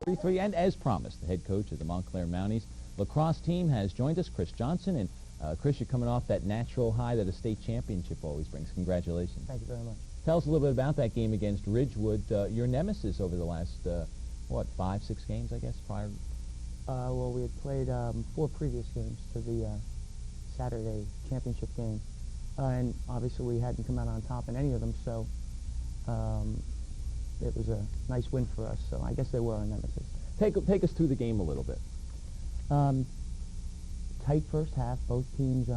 TV3, and as promised, the head coach of the Montclair Mounties lacrosse team has joined us, Chris Johnson. And Chris, you're coming off that natural high that a state championship always brings. Congratulations. Thank you very much. Tell us a little bit about that game against Ridgewood, your nemesis over the last, 5-6 games, I guess, prior? Well, we had played 4 previous games to the Saturday championship game, and obviously we hadn't come out on top in any of them, so it was a nice win for us. So I guess they were our nemesis. Take us through the game a little bit. Tight first half, both teams,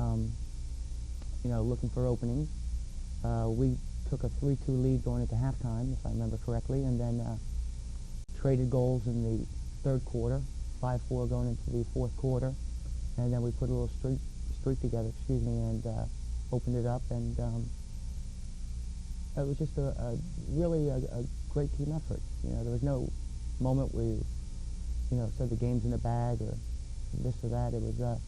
looking for openings. We took a 3-2 lead going into halftime, if I remember correctly, and then traded goals in the third quarter, 5-4 going into the fourth quarter, and then we put a little streak together, and opened it up, and it was just really a great team effort. There was no moment where you said the game's in the bag or this or that. It was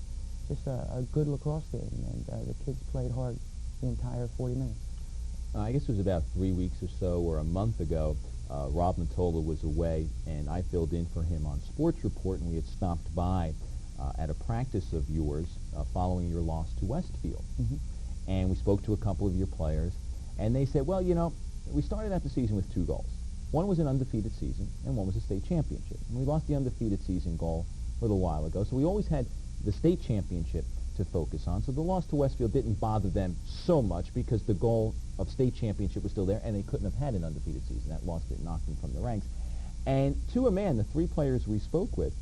just a good lacrosse game, and the kids played hard the entire 40 minutes. I guess it was about 3 weeks or so, or a month ago, Rob Matola was away, and I filled in for him on Sports Report, and we had stopped by at a practice of yours following your loss to Westfield. Mm-hmm. And we spoke to a couple of your players, and they said, well, we started out the season with 2 goals. One was an undefeated season, and one was a state championship. And we lost the undefeated season goal a little while ago, so we always had the state championship to focus on. So the loss to Westfield didn't bother them so much because the goal of state championship was still there, and they couldn't have had an undefeated season. That loss didn't knock them from the ranks. And to a man, the 3 players we spoke with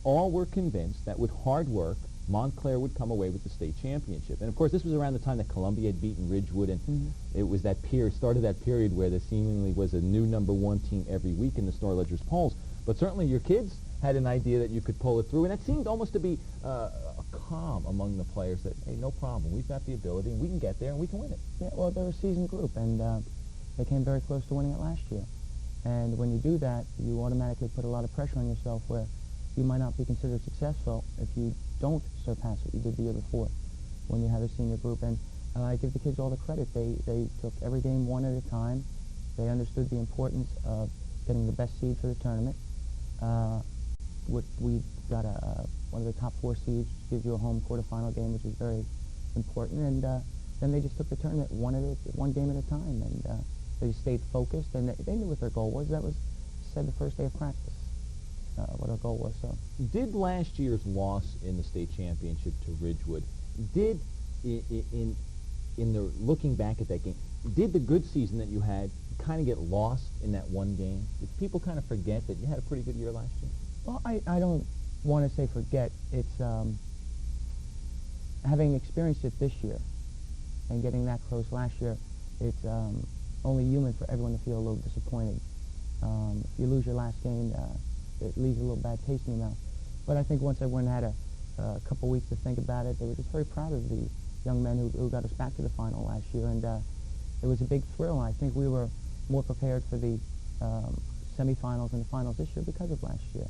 all were convinced that with hard work, Montclair would come away with the state championship. And of course, this was around the time that Columbia had beaten Ridgewood, and it was that started that period where there seemingly was a new #1 team every week in the Star Ledger's polls. But certainly your kids had an idea that you could pull it through, and it seemed almost to be a calm among the players that, hey, no problem, we've got the ability, and we can get there, and we can win it. Yeah, well, they're a seasoned group, and they came very close to winning it last year. And when you do that, you automatically put a lot of pressure on yourself where you might not be considered successful if you don't surpass what you did the year before when you have a senior group. And I give the kids all the credit. They took every game one at a time. They understood the importance of getting the best seed for the tournament. We got one of the top 4 seeds, which gives you a home quarterfinal game, which is very important. And then they just took the tournament one game at a time, and they stayed focused, and they knew what their goal was. That was said the first day of practice, what our goal was. So, did last year's loss in the state championship to Ridgewood, in the looking back at that game, did the good season that you had kind of get lost in that one game? Did people kind of forget that you had a pretty good year last year? Well, I don't want to say forget. It's having experienced it this year and getting that close last year, it's only human for everyone to feel a little disappointed. If you lose your last game, it leaves a little bad taste in your mouth. But I think once everyone had a couple weeks to think about it, they were just very proud of the young men who got us back to the final last year, and it was a big thrill. I think we were more prepared for the semifinals and the finals this year because of last year.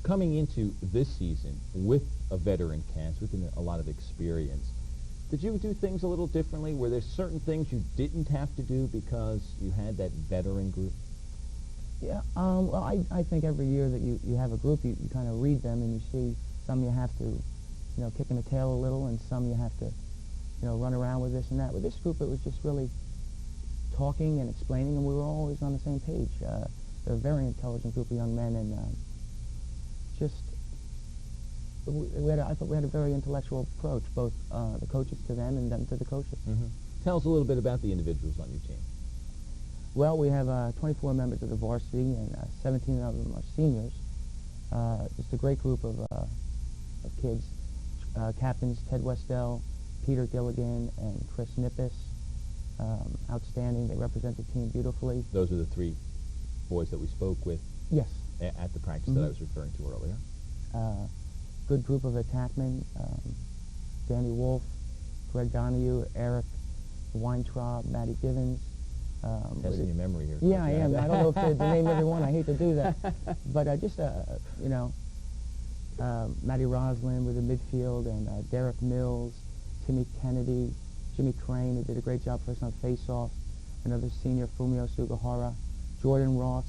Coming into this season with a veteran cast, with a lot of experience, did you do things a little differently? Were there certain things you didn't have to do because you had that veteran group? Yeah, well, I think every year that you have a group, you kind of read them and you see some you have to, kick in the tail a little, and some you have to, run around with this and that. With this group, it was just really talking and explaining, and we were always on the same page. They're a very intelligent group of young men, and I thought we had a very intellectual approach, both the coaches to them and them to the coaches. Mm-hmm. Tell us a little bit about the individuals on your team. Well, we have 24 members of the varsity, and 17 of them are seniors. Just a great group of kids. Captains Ted Westell, Peter Gilligan, and Chris Nippes. Outstanding. They represent the team beautifully. Those are the 3 boys that we spoke with. Yes. At the practice that I was referring to earlier. Good group of attackmen. Danny Wolf, Greg Donahue, Eric Weintraub, Matty Givens. Testing your memory here. Yeah, I am. I don't know if to name everyone. I hate to do that. But Matty Roslin with the midfield, and Derek Mills, Timmy Kennedy, Jimmy Crane, who did a great job for us on face-off, another senior, Fumio Sugahara, Jordan Ross,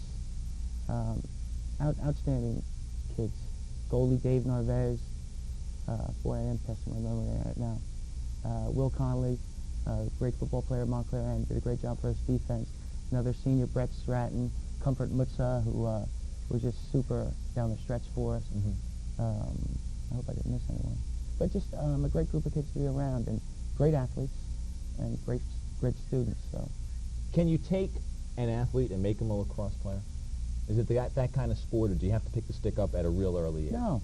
outstanding kids. Goalie Dave Narvaez, boy, I am testing my memory right now. Will Conley, great football player at Montclair, and did a great job for us defense. Another senior, Brett Stratton, Comfort Mutsa, who was just super down the stretch for us. I hope I didn't miss anyone. But just a great group of kids to be around, and great athletes, and great students. So, can you take an athlete and make him a lacrosse player? Is it that kind of sport, or do you have to pick the stick up at a real early age? No.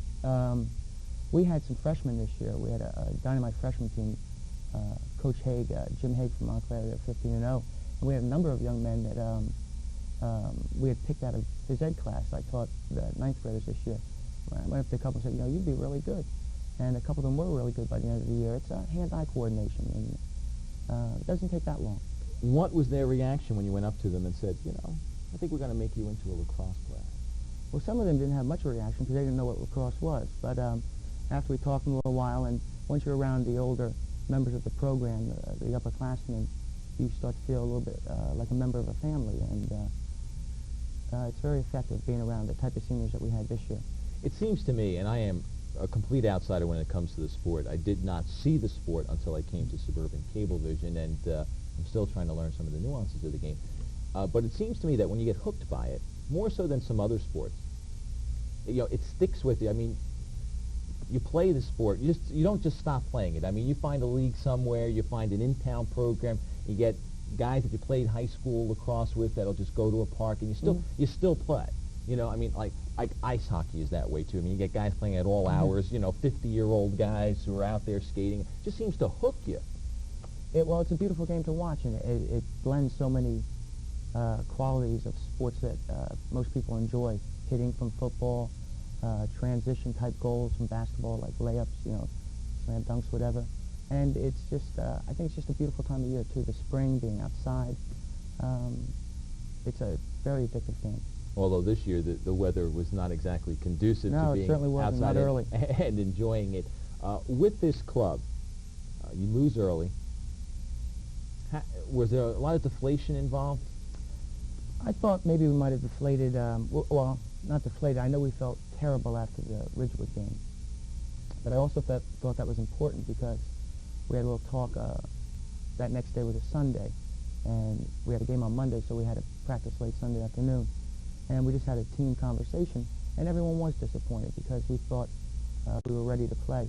We had some freshmen this year. We had a dynamite freshman team. Coach Haig, Jim Haig from Montclair, they're 15-0. And we had a number of young men that we had picked out of his ed class. I taught the 9th graders this year. I went up to a couple and said, you'd be really good. And a couple of them were really good by the end of the year. It's hand-eye coordination, and it doesn't take that long. What was their reaction when you went up to them and said, I think we're going to make you into a lacrosse player? Well, some of them didn't have much reaction because they didn't know what lacrosse was. But after we talked a little while, and once you're around the older members of the program, the upperclassmen, you start to feel a little bit like a member of a family. And it's very effective being around the type of seniors that we had this year. It seems to me, and I am a complete outsider when it comes to the sport. I did not see the sport until I came to suburban Cablevision, and I'm still trying to learn some of the nuances of the game. But it seems to me that when you get hooked by it, more so than some other sports, it sticks with you. I mean, you play the sport. You don't just stop playing it. I mean, you find a league somewhere, you find an in-town program, you get guys that you played high school lacrosse with that'll just go to a park, and you still play. I mean, like ice hockey is that way too. I mean, you get guys playing at all hours. 50-year-old guys who are out there skating. It just seems to hook you. Well, it's a beautiful game to watch, and it blends so many qualities of sports that most people enjoy. Hitting from football, transition type goals from basketball, like layups, slam dunks, whatever. And it's just, I think it's just a beautiful time of year too. The spring, being outside. It's a very addictive game. Although this year the weather was not exactly conducive to being certainly wasn't, outside not early. and enjoying it. With this club, you lose early. Was there a lot of deflation involved? I thought maybe we might have deflated, well, not deflated. I know we felt terrible after the Ridgewood game. But I also thought that was important because we had a little talk. That next day was a Sunday, and we had a game on Monday, so we had to practice late Sunday afternoon. And we just had a team conversation, and everyone was disappointed because we thought we were ready to play.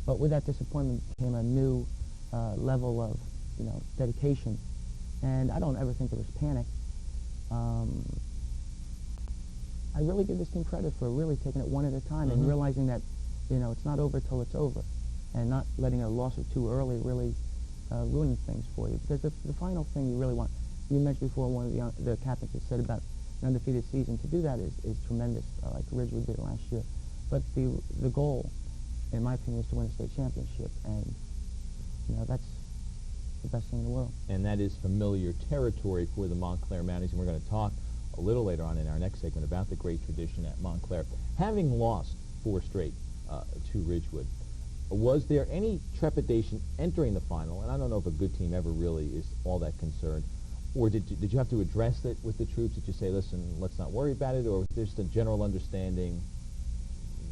But with that disappointment came a new level of, dedication. And I don't ever think there was panic. I really give this team credit for really taking it one at a time and realizing that, it's not over till it's over, and not letting a loss or two early really ruin things for you. Because the final thing you really want, you mentioned before, one of the captains had said about an undefeated season. To do that is tremendous, like Ridgewood did last year. But the goal, in my opinion, is to win a state championship, and that's the best thing in the world. And that is familiar territory for the Montclair Mounties, and we're going to talk a little later on in our next segment about the great tradition at Montclair. Having lost 4 straight to Ridgewood, was there any trepidation entering the final? And I don't know if a good team ever really is all that concerned. Or did you have to address it with the troops? Did you say, listen, let's not worry about it? Or was there just a general understanding,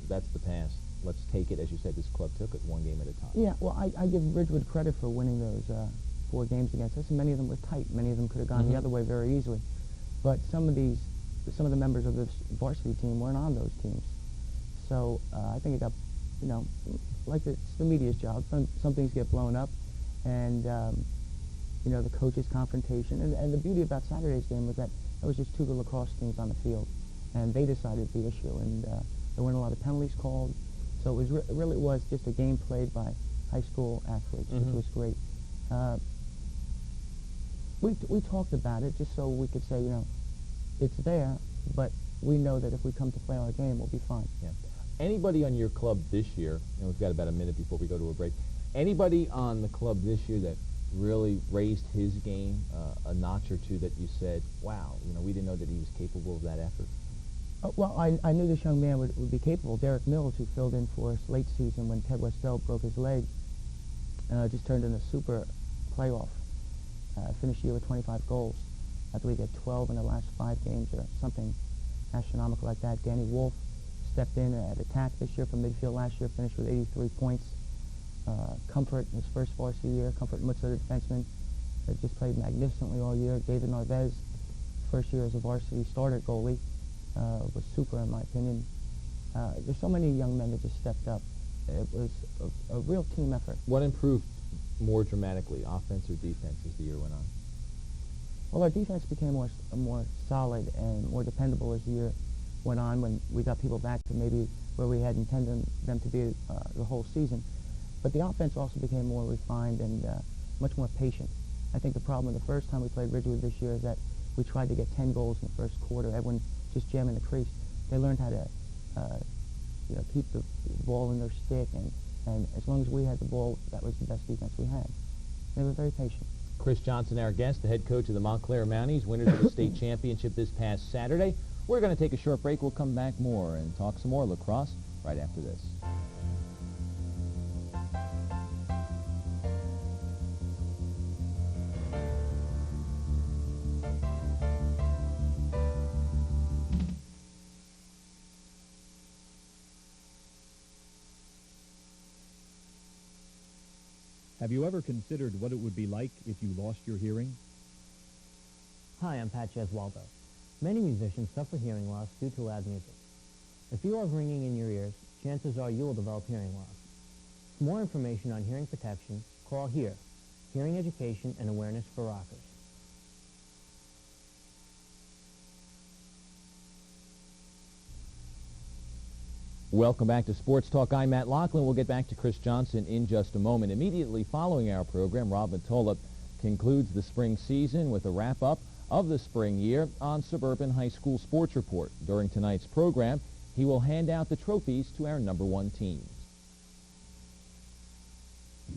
that's the past, let's take it, as you said, this club took it one game at a time? Yeah, well, I give Ridgewood credit for winning those 4 games against us, and many of them were tight. Many of them could have gone the other way very easily. But some of the members of this varsity team weren't on those teams. So I think it got, like it's the media's job. Some things get blown up, and the coaches' confrontation. And the beauty about Saturday's game was that there was just 2 good lacrosse teams on the field, and they decided the issue. And there weren't a lot of penalties called, so it really was just a game played by high school athletes, which was great. We talked about it just so we could say, it's there, but we know that if we come to play our game, we'll be fine. Yeah. Anybody on your club this year, and we've got about a minute before we go to a break, anybody on the club this year that really raised his game a notch or two that you said, wow, we didn't know that he was capable of that effort? Well, I knew this young man would be capable. Derek Mills, who filled in for us late season when Ted Westell broke his leg, just turned in a super playoff. Finished the year with 25 goals. I believe he had 12 in the last 5 games or something astronomical like that. Danny Wolf stepped in at attack this year from midfield last year, finished with 83 points. Comfort, his first varsity year. Comfort Mutzer, the defenseman, that just played magnificently all year. David Narvez, first year as a varsity starter goalie, was super in my opinion. There's so many young men that just stepped up. It was a real team effort. What improved more dramatically, offense or defense, as the year went on? Well, our defense became more solid and more dependable as the year went on, when we got people back to maybe where we had intended them to be the whole season. But the offense also became more refined and much more patient. I think the problem the first time we played Ridgewood this year is that we tried to get 10 goals in the first quarter, everyone just jamming the crease. They learned how to keep the ball in their stick, and as long as we had the ball, that was the best defense we had. They were very patient. Chris Johnson, our guest, the head coach of the Montclair Mounties, winners of the state championship this past Saturday. We're going to take a short break. We'll come back more and talk some more lacrosse right after this. Have you ever considered what it would be like if you lost your hearing? Hi, I'm Pat Jeswaldo. Many musicians suffer hearing loss due to loud music. If you have ringing in your ears, chances are you will develop hearing loss. For more information on hearing protection, call HEAR, Hearing Education and Awareness for Rockers. Welcome back to Sports Talk. I'm Matt Lachlan. We'll get back to Chris Johnson in just a moment. Immediately following our program, Rob Matola concludes the spring season with a wrap-up of the spring year on Suburban High School Sports Report. During tonight's program, he will hand out the trophies to our #1 teams.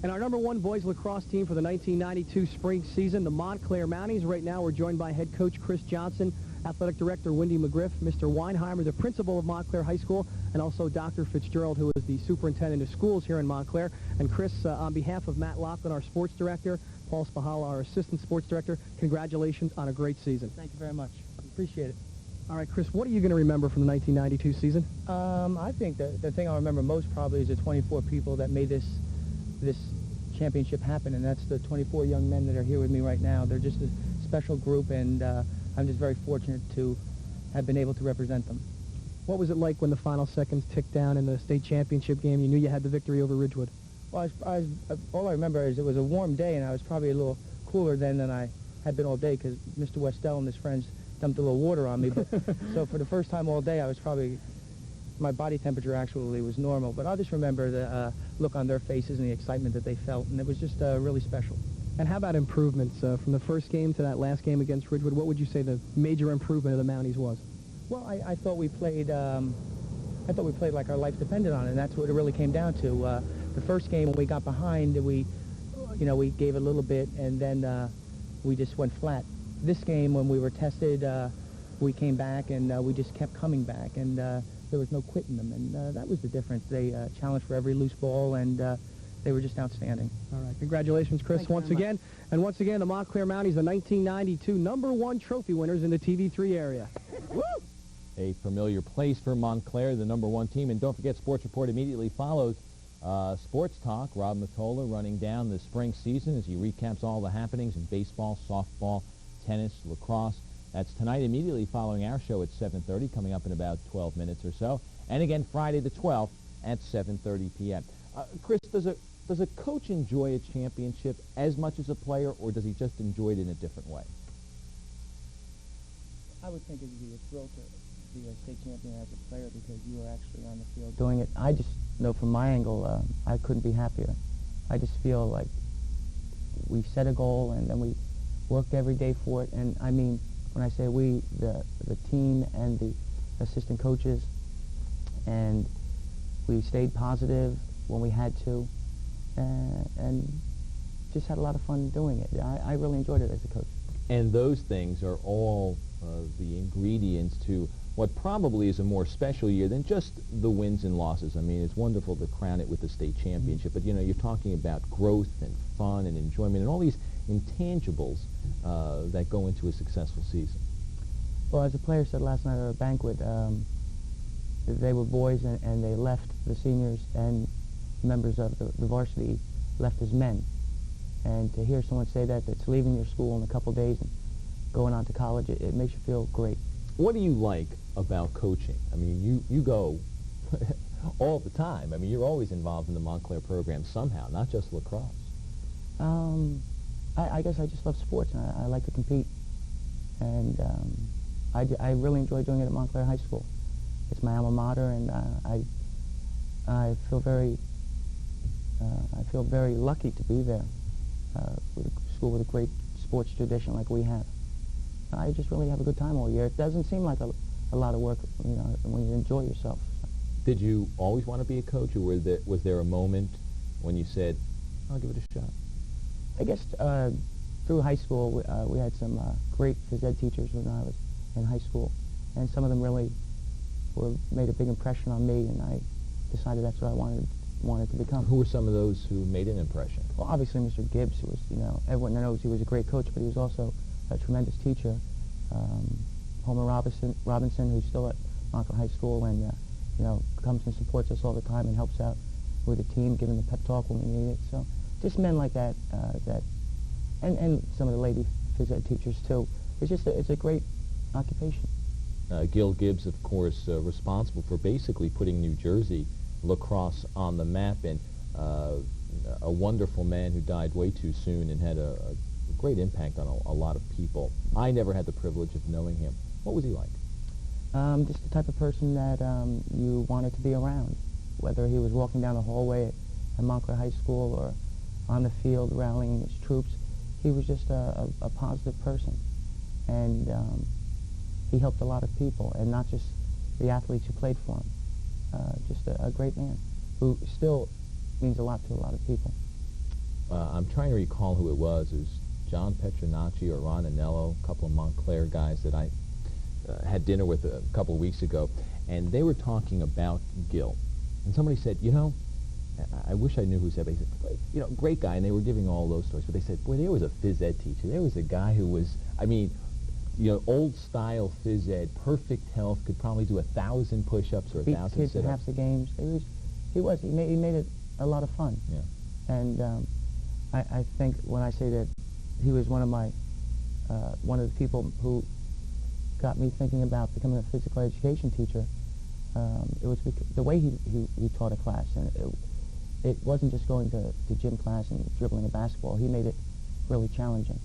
And our #1 boys lacrosse team for the 1992 spring season, the Montclair Mounties. Right now we're joined by head coach Chris Johnson, athletic director Wendy McGriff, Mr. Weinheimer, the principal of Montclair High School, and also Dr. Fitzgerald, who is the superintendent of schools here in Montclair. And Chris, on behalf of Matt Lachlan, our sports director, Paul Spahala, our assistant sports director, congratulations on a great season. Thank you very much. Appreciate it. All right, Chris, what are you going to remember from the 1992 season? I think the thing I'll remember most probably is the 24 people that made this championship happen, and that's the 24 young men that are here with me right now. They're just a special group, and I'm just very fortunate to have been able to represent them. What was it like when the final seconds ticked down in the state championship game? You knew you had the victory over Ridgewood. Well, all I remember is it was a warm day, and I was probably a little cooler then than I had been all day, because Mr. Westell and his friends dumped a little water on me. But, so for the first time all day, I was probably, my body temperature actually was normal. But I just remember the look on their faces and the excitement that they felt, and it was just really special. And how about improvements from the first game to that last game against Ridgewood? What would you say the major improvement of the Mounties was? Well, I thought we played. I thought we played like our life depended on it, and that's what it really came down to. The first game when we got behind, we gave a little bit, and then we just went flat. This game, when we were tested, we came back, and we just kept coming back, and there was no quitting them, and that was the difference. They challenged for every loose ball, and they were just outstanding. All right. Congratulations, Chris, Thanks once again. And once again, the Montclair Mounties, the 1992 #1 trophy winners in the TV3 area. Woo! A familiar place for Montclair, the #1 team. And don't forget, Sports Report immediately follows Sports Talk. Rob Matola running down the spring season as he recaps all the happenings in baseball, softball, tennis, lacrosse. That's tonight, immediately following our show at 7:30, coming up in about 12 minutes or so. And again, Friday the 12th at 7:30 p.m. Chris, does a coach enjoy a championship as much as a player, or does he just enjoy it in a different way? I would think it would be a thrill to be a state champion as a player, because you are actually on the field doing it. I just know from my angle, I couldn't be happier. I just feel like we set a goal, and then we worked every day for it. And I mean, when I say we, the team and the assistant coaches, and we stayed positive when we had to, and just had a lot of fun doing it. I really enjoyed it as a coach. And those things are all the ingredients to what probably is a more special year than just the wins and losses. I mean, it's wonderful to crown it with the state championship, but, you're talking about growth and fun and enjoyment and all these intangibles that go into a successful season. Well, as the player said last night at a banquet, they were boys and they left, the seniors and members of the varsity left as men. And to hear someone say that's leaving your school in a couple days and going on to college, it makes you feel great. What do you like about coaching? I mean, you go all the time. I mean, you're always involved in the Montclair program somehow, not just lacrosse. I guess I just love sports, and I like to compete. And I really enjoy doing it at Montclair High School. It's my alma mater, and I feel very lucky to be there with a school with a great sports tradition like we have. I just really have a good time all year. It doesn't seem like a lot of work, you know, when you enjoy yourself. Did you always want to be a coach, or was there a moment when you said, I'll give it a shot? I guess through high school, we had some great phys ed teachers when I was in high school, and some of them really made a big impression on me, and I decided that's what I wanted to become. Who were some of those who made an impression? Well, obviously Mr. Gibbs, who was, you know, everyone knows he was a great coach, but he was also a tremendous teacher. Homer Robinson, who's still at Montclair High School, and you know, comes and supports us all the time and helps out with the team, giving the pep talk when we need it. So just men like that, and some of the lady phys ed teachers too. It's a great occupation. Gil Gibbs, of course, responsible for basically putting New Jersey lacrosse on the map, and a wonderful man who died way too soon and had a great impact on a lot of people. I never had the privilege of knowing him. What was he like? Just the type of person that you wanted to be around, whether he was walking down the hallway at Montclair High School or on the field rallying his troops. He was just a positive person, and he helped a lot of people, and not just the athletes who played for him. Just a great man who still means a lot to a lot of people. I'm trying to recall who it was. It was John Petronacci or Ron Anello, a couple of Montclair guys that I had dinner with a couple of weeks ago, and they were talking about Gil. And somebody said, you know, I wish I knew who said it. They said, you know, great guy, and they were giving all those stories. But they said, boy, there was a phys ed teacher. There was a guy who was, I mean, you know, old-style phys ed, perfect health, could probably do 1,000 push-ups or 1,000 sit-ups. Beat kids in half the games. He made it a lot of fun. Yeah. And I think when I say that he was one of the people who got me thinking about becoming a physical education teacher, it was the way he taught a class, and it wasn't just going to gym class and dribbling a basketball. He made it really challenging.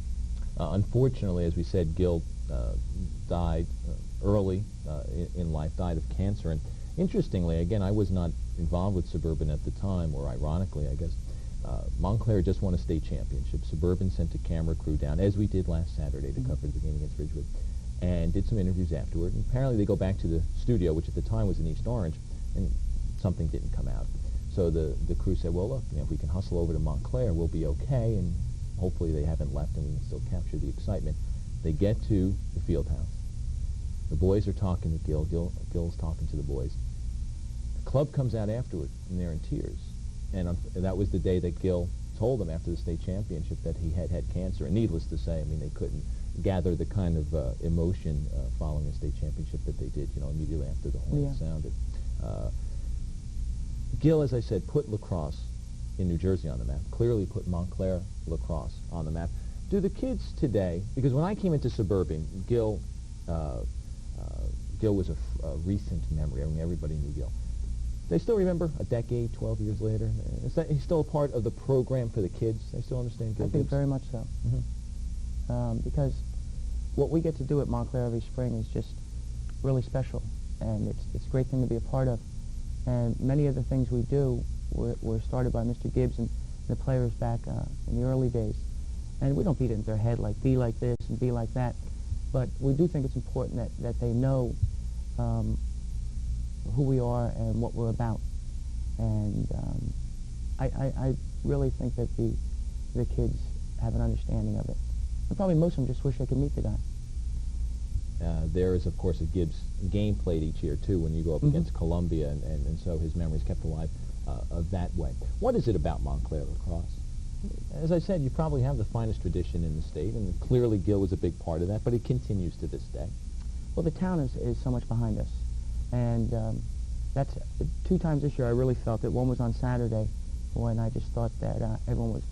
Unfortunately, as we said, Gil died early in life, died of cancer. And interestingly, again, I was not involved with Suburban at the time, or ironically, I guess, Montclair just won a state championship. Suburban sent a camera crew down, as we did last Saturday, to cover the game against Ridgewood, and did some interviews afterward. And apparently they go back to the studio, which at the time was in East Orange, and something didn't come out. So the crew said, well, look, you know, if we can hustle over to Montclair, we'll be okay, and hopefully they haven't left and we can still capture the excitement. They get to the field house. The boys are talking to Gil. Gil's talking to the boys. The club comes out afterward, and they're in tears. And that was the day that Gil told them after the state championship that he had cancer. And needless to say, I mean, they couldn't gather the kind of emotion following a state championship that they did, you know, immediately after the horn sounded. Gil, as I said, put lacrosse in New Jersey on the map, clearly put Montclair lacrosse on the map. Do the kids today, because when I came into Suburban, Gil was a recent memory. I mean, everybody knew Gil. They still remember a decade, 12 years later? He's still a part of the program for the kids? They still understand Gil I think Gibbs? very much so. Because what we get to do at Montclair every spring is just really special, and it's a great thing to be a part of. And many of the things we do were started by Mr. Gibbs and the players back in the early days. And we don't beat it into their head like, be like this and be like that. But we do think it's important that they know who we are and what we're about. And I really think that the kids have an understanding of it. And probably most of them just wish they could meet the guy. There is, of course, a Gibbs game played each year, too, when you go up against Columbia, and so his memory is kept alive that way. What is it about Montclair lacrosse? As I said, you probably have the finest tradition in the state, and clearly Gil was a big part of that, but it continues to this day. Well, the town is so much behind us, and that's 2 times this year I really felt it. One was on Saturday, when I just thought that everyone was,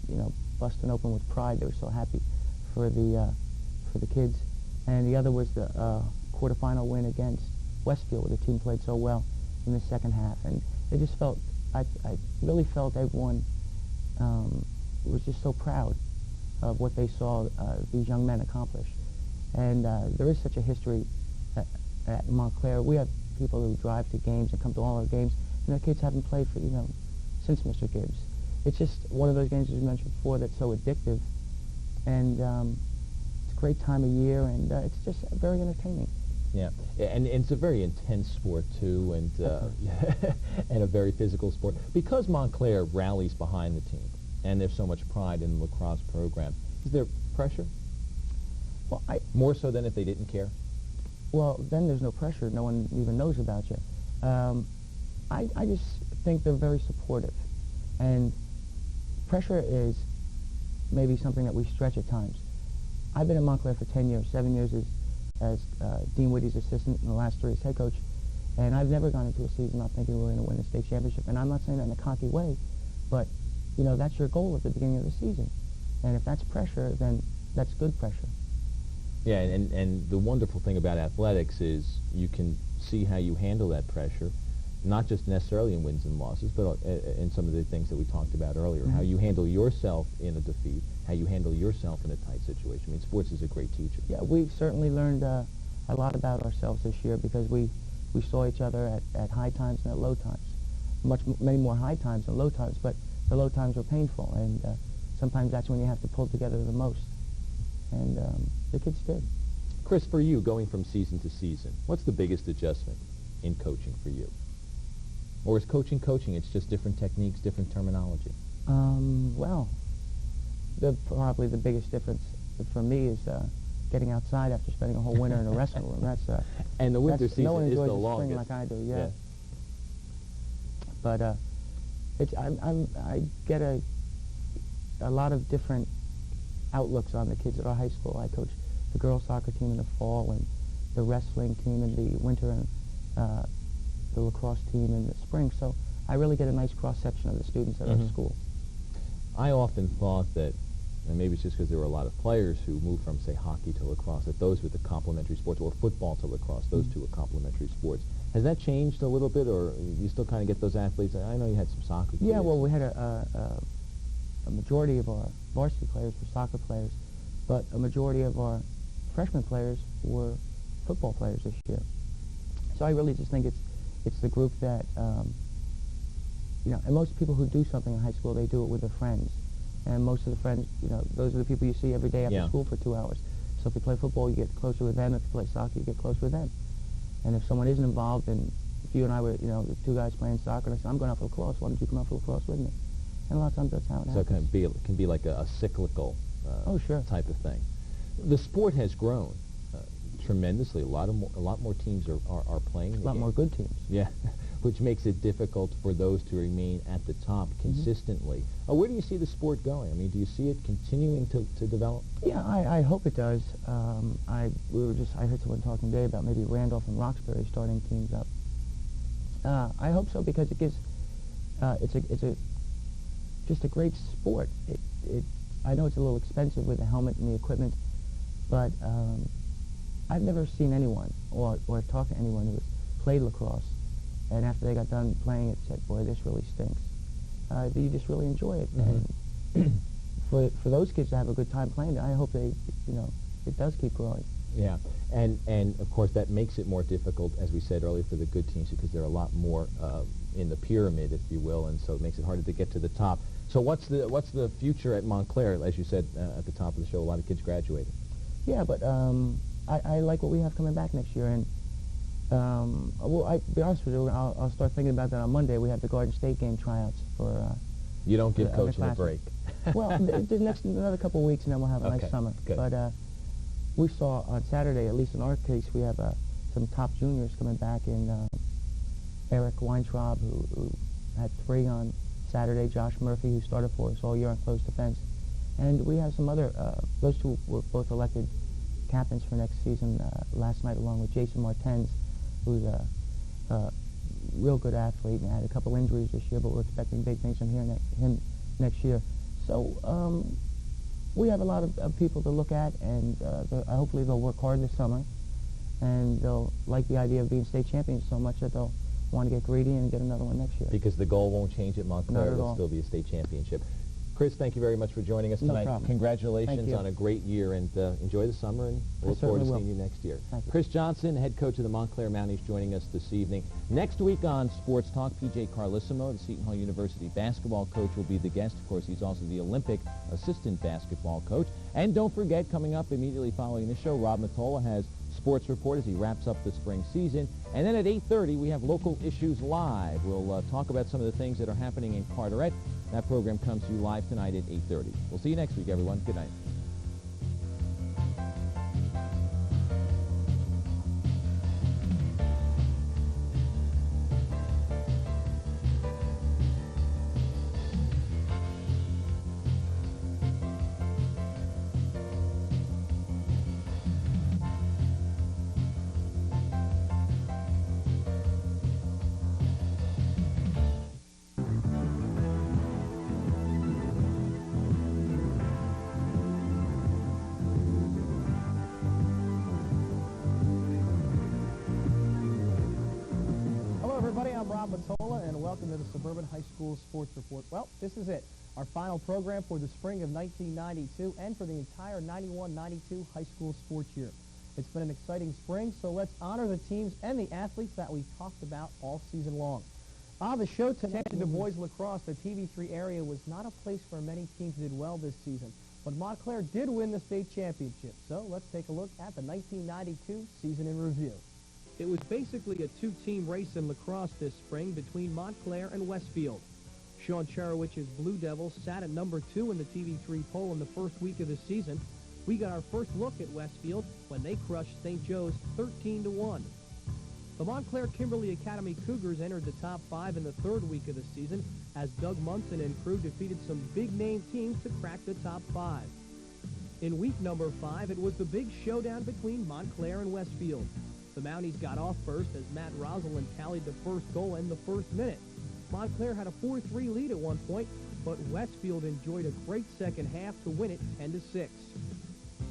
busting open with pride. They were so happy for the kids, and the other was the quarterfinal win against Westfield, where the team played so well in the second half, and it just felt, I really felt everyone was just so proud of what they saw these young men accomplish. And there is such a history at Montclair. We have people who drive to games and come to all our games, and their kids haven't played for, since Mr. Gibbs. It's just one of those games, as you mentioned before, that's so addictive, and it's a great time of year, and it's just very entertaining. Yeah, and it's a very intense sport too, and and a very physical sport. Because Montclair rallies behind the team, and there's so much pride in the lacrosse program, is there pressure? Well, more so than if they didn't care? Well, then there's no pressure. No one even knows about you. I just think they're very supportive, and pressure is maybe something that we stretch at times. I've been at Montclair for 10 years, 7 years as Dean Whitty's assistant, and the last 3 as head coach, and I've never gone into a season not thinking we're going to win the state championship. And I'm not saying that in a cocky way, but that's your goal at the beginning of the season, and if that's pressure, then that's good pressure. Yeah, and the wonderful thing about athletics is you can see how you handle that pressure, not just necessarily in wins and losses, but in some of the things that we talked about earlier, how you handle yourself in a defeat, how you handle yourself in a tight situation. I mean, sports is a great teacher. Yeah, we've certainly learned a lot about ourselves this year, because we saw each other at high times and at low times. Many more high times than low times, but the low times were painful, and sometimes that's when you have to pull together the most. And the kids did. Chris, for you, going from season to season, what's the biggest adjustment in coaching for you? Or is coaching, it's just different techniques, different terminology? Well, probably the biggest difference for me is getting outside after spending a whole winter in a wrestling room. That's and the winter season no one is enjoys the the longest. spring like I do, yeah. But I get a lot of different outlooks on the kids at our high school. I coach the girls soccer team in the fall, and the wrestling team in the winter, and the lacrosse team in the spring. So I really get a nice cross-section of the students at our school. I often thought that, and maybe it's just because there were a lot of players who moved from, say, hockey to lacrosse, that those were the complementary sports, or football to lacrosse, those two are complementary sports. Has that changed a little bit, or you still kind of get those athletes? I know you had some soccer players. Yeah, well, we had a majority of our varsity players were soccer players, but a majority of our freshman players were football players this year. So I really just think it's the group that, and most people who do something in high school, they do it with their friends. And most of the friends, those are the people you see every day after school for 2 hours. So if you play football, you get closer with them. If you play soccer, you get closer with them. And if someone isn't involved, and if you and I were, the 2 guys playing soccer, and I said, I'm going out for lacrosse, why don't you come out for lacrosse with me? And a lot of times that's how it happens. So it can be like a cyclical type of thing. The sport has grown tremendously. A lot more teams are playing. A lot more good teams. Yeah, which makes it difficult for those to remain at the top consistently. Where do you see the sport going? I mean, do you see it continuing to develop? Yeah, I hope it does. I heard someone talking today about maybe Randolph and Roxbury starting teams up. I hope so, because it gives it's just a great sport. I know it's a little expensive with the helmet and the equipment, but I've never seen anyone or talked to anyone who has played lacrosse, and after they got done playing it said, boy, this really stinks. You just really enjoy it. And for those kids to have a good time playing it, I hope it does keep growing. Yeah, and of course that makes it more difficult, as we said earlier, for the good teams, because there are a lot more in the pyramid, if you will, and so it makes it harder to get to the top. So what's the future at Montclair? As you said at the top of the show, a lot of kids graduating. Yeah, but I like what we have coming back next year, and I'll be honest with you, I'll start thinking about that on Monday. We have the Garden State game tryouts for. You don't give coaching a break. Well, another couple of weeks, and then we'll have a nice summer. Good. But we saw on Saturday, at least in our case, we have some top juniors coming back in Eric Weintraub, who had 3 on Saturday, Josh Murphy, who started for us all year on close defense. And we have some other, those 2 were both elected captains for next season last night, along with Jason Martens, who's a real good athlete and had a couple injuries this year, but we're expecting big things from him next year. So we have a lot of people to look at, and hopefully they'll work hard this summer, and they'll like the idea of being state champions so much that they'll want to get greedy and get another one next year. Because the goal won't change at Montclair. Not at It'll all. still be a state championship. Chris, thank you very much for joining us No tonight. problem. Congratulations Thank you. on a great year, and enjoy the summer, and we'll look forward to certainly seeing will. you next year. Thank you. Chris Johnson, head coach of the Montclair Mounties, joining us this evening. Next week on Sports Talk, P.J. Carlissimo, the Seton Hall University basketball coach, will be the guest. Of course, he's also the Olympic assistant basketball coach. And don't forget, coming up immediately following the show, Rob Matola has Sports Report as he wraps up the spring season. And then at 8:30, we have Local Issues Live. We'll talk about some of the things that are happening in Carteret. That program comes to you live tonight at 8:30. We'll see you next week, everyone. Good night. I'm Rob Matola, and welcome to the Suburban High School Sports Report. Well, this is it, our final program for the spring of 1992 and for the entire 91-92 high school sports year. It's been an exciting spring, so let's honor the teams and the athletes that we've talked about all season long. On the show tonight, attention to boys lacrosse, the TV3 area was not a place where many teams did well this season, but Montclair did win the state championship. So let's take a look at the 1992 season in review. It was basically a two-team race in lacrosse this spring between Montclair and Westfield. Sean Cherowich's Blue Devils sat at number 2 in the TV3 poll in the first week of the season. We got our first look at Westfield when they crushed St. Joe's 13-1. The Montclair Kimberly Academy Cougars entered the top 5 in the third week of the season as Doug Munson and crew defeated some big-name teams to crack the top 5. In week number 5, it was the big showdown between Montclair and Westfield. The Mounties got off first as Matt Rosalind tallied the first goal in the first minute. Montclair had a 4-3 lead at one point, but Westfield enjoyed a great second half to win it 10-6.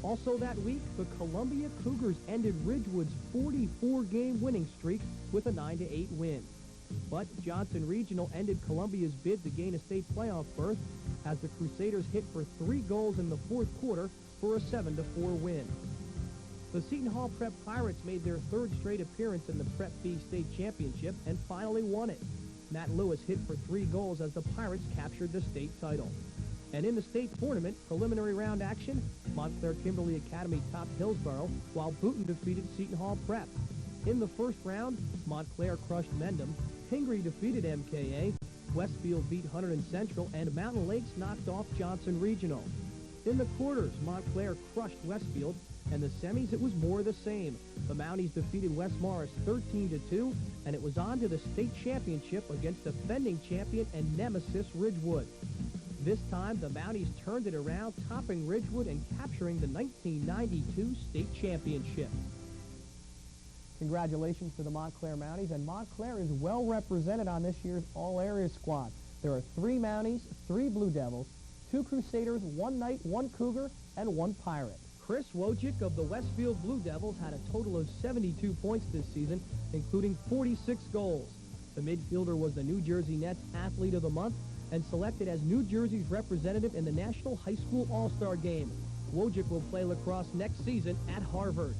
Also that week, the Columbia Cougars ended Ridgewood's 44-game winning streak with a 9-8 win. But Johnson Regional ended Columbia's bid to gain a state playoff berth as the Crusaders hit for 3 goals in the fourth quarter for a 7-4 win. The Seton Hall Prep Pirates made their third straight appearance in the Prep B State Championship and finally won it. Matt Lewis hit for 3 goals as the Pirates captured the state title. And in the state tournament, preliminary round action, Montclair Kimberly Academy topped Hillsborough, while Boonton defeated Seton Hall Prep. In the first round, Montclair crushed Mendham, Pingree defeated MKA, Westfield beat Hunterdon Central, and Mountain Lakes knocked off Johnson Regional. In the quarters, Montclair crushed Westfield, and the semis, it was more the same. The Mounties defeated West Morris 13-2, and it was on to the state championship against defending champion and nemesis Ridgewood. This time, the Mounties turned it around, topping Ridgewood and capturing the 1992 state championship. Congratulations to the Montclair Mounties, and Montclair is well represented on this year's all-area squad. There are 3 Mounties, 3 Blue Devils, 2 Crusaders, 1 Knight, 1 Cougar, and 1 Pirate. Chris Wojcik of the Westfield Blue Devils had a total of 72 points this season, including 46 goals. The midfielder was the New Jersey Nets Athlete of the Month and selected as New Jersey's representative in the National High School All-Star Game. Wojcik will play lacrosse next season at Harvard.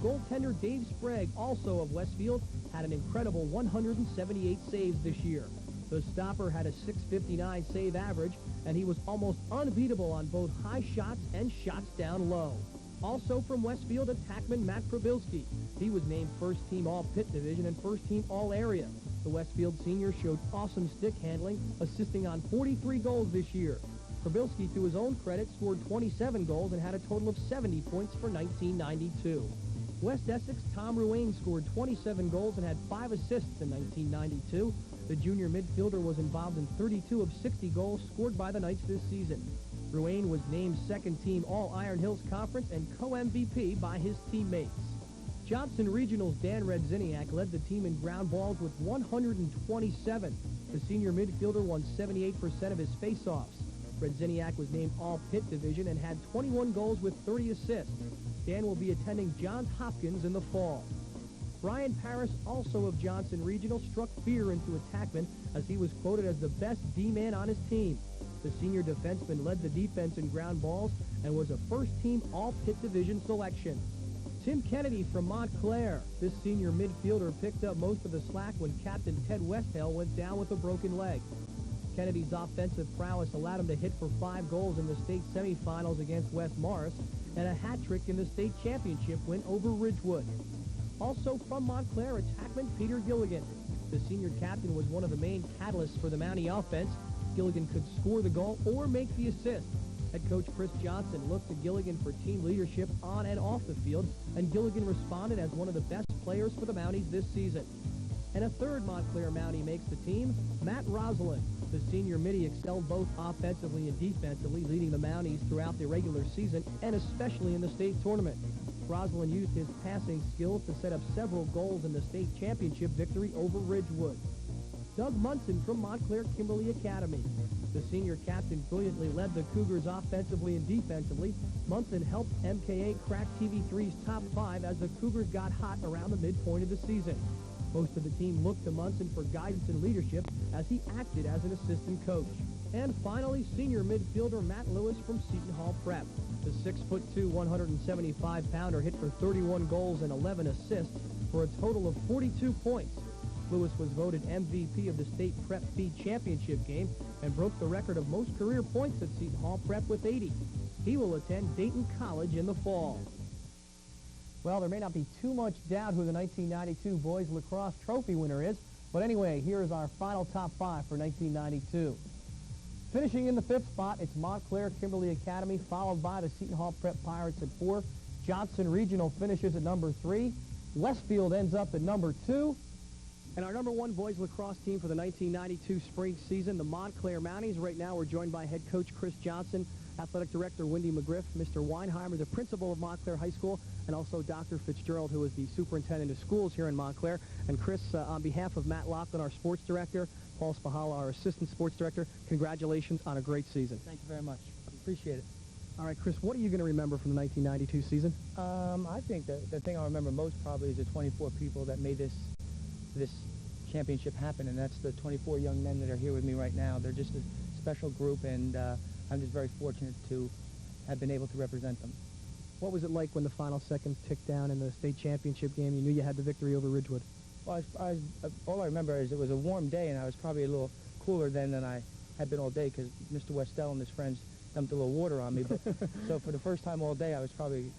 Goaltender Dave Sprague, also of Westfield, had an incredible 178 saves this year. The stopper had a .659 save average, and he was almost unbeatable on both high shots and shots down low. Also from Westfield, attackman Matt Probilski. He was named first-team All-Pit Division and first-team All-Area. The Westfield senior showed awesome stick handling, assisting on 43 goals this year. Probilski, to his own credit, scored 27 goals and had a total of 70 points for 1992. West Essex Tom Ruane scored 27 goals and had 5 assists in 1992. The junior midfielder was involved in 32 of 60 goals scored by the Knights this season. Ruane was named second-team All-Iron Hills Conference and co-MVP by his teammates. Johnson Regional's Dan Redziniak led the team in ground balls with 127. The senior midfielder won 78% of his faceoffs. Redziniak was named All-Pit Division and had 21 goals with 30 assists. Dan will be attending Johns Hopkins in the fall. Brian Parris, also of Johnson Regional, struck fear into attackmen as he was quoted as the best D-man on his team. The senior defenseman led the defense in ground balls and was a first-team All-Pit Division selection. Tim Kennedy from Montclair. This senior midfielder picked up most of the slack when captain Ted Westhill went down with a broken leg. Kennedy's offensive prowess allowed him to hit for 5 goals in the state semifinals against West Morris and a hat trick in the state championship win over Ridgewood. Also from Montclair, attackman Peter Gilligan. The senior captain was one of the main catalysts for the Mountie offense. Gilligan could score the goal or make the assist. Head coach Chris Johnson looked to Gilligan for team leadership on and off the field, and Gilligan responded as one of the best players for the Mounties this season. And a third Montclair Mountie makes the team, Matt Rosalind. The senior midi excelled both offensively and defensively, leading the Mounties throughout the regular season and especially in the state tournament. Rosalind used his passing skills to set up several goals in the state championship victory over Ridgewood. Doug Munson from Montclair Kimberly Academy. The senior captain brilliantly led the Cougars offensively and defensively. Munson helped MKA crack TV3's top 5 as the Cougars got hot around the midpoint of the season. Most of the team looked to Munson for guidance and leadership as he acted as an assistant coach. And finally, senior midfielder Matt Lewis from Seton Hall Prep. The 6'2", 175-pounder hit for 31 goals and 11 assists for a total of 42 points. Lewis was voted MVP of the state Prep B championship game and broke the record of most career points at Seton Hall Prep with 80. He will attend Dayton College in the fall. Well, there may not be too much doubt who the 1992 boys lacrosse trophy winner is, but anyway, here is our final top 5 for 1992. Finishing in the 5th spot, it's Montclair Kimberly Academy, followed by the Seton Hall Prep Pirates at 4. Johnson Regional finishes at number 3. Westfield ends up at number 2. And our number 1 boys lacrosse team for the 1992 spring season, the Montclair Mounties. Right now we're joined by head coach Chris Johnson, athletic director Wendy McGriff, Mr. Weinheimer, the principal of Montclair High School, and also Dr. Fitzgerald, who is the superintendent of schools here in Montclair. And Chris, on behalf of Matt Laughlin, our sports director, Paul Spahala, our assistant sports director, congratulations on a great season. Thank you very much. Appreciate it. All right, Chris, what are you going to remember from the 1992 season? I think the thing I'll remember most probably is the 24 people that made this championship happen, and that's the 24 young men that are here with me right now. They're just a special group, and I'm just very fortunate to have been able to represent them. What was it like when the final seconds ticked down in the state championship game? You knew you had the victory over Ridgewood. Well, all I remember is it was a warm day, and I was probably a little cooler then than I had been all day because Mr. Westell and his friends dumped a little water on me. But so for the first time all day, I was probably,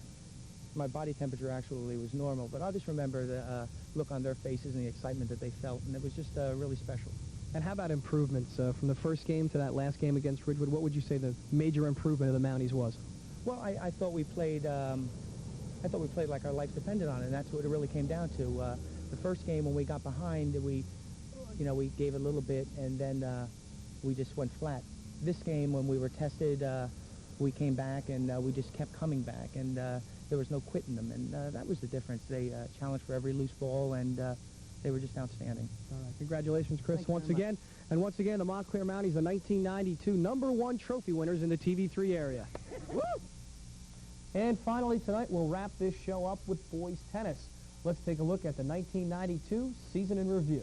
my body temperature actually was normal. But I'll just remember the look on their faces and the excitement that they felt, and it was just really special. And how about improvements from the first game to that last game against Ridgewood? What would you say the major improvement of the Mounties was? Well, I thought we played. I thought we played like our life depended on it, and that's what it really came down to. The first game when we got behind, we gave a little bit, and then we just went flat. This game, when we were tested, we came back, and we just kept coming back, and there was no quitting them, and that was the difference. They challenged for every loose ball, and they were just outstanding. All right, congratulations, Chris, once again. And once again, the Montclair Mounties, the 1992 #1 trophy winners in the TV3 area. Woo! And finally, tonight, we'll wrap this show up with boys tennis. Let's take a look at the 1992 season in review.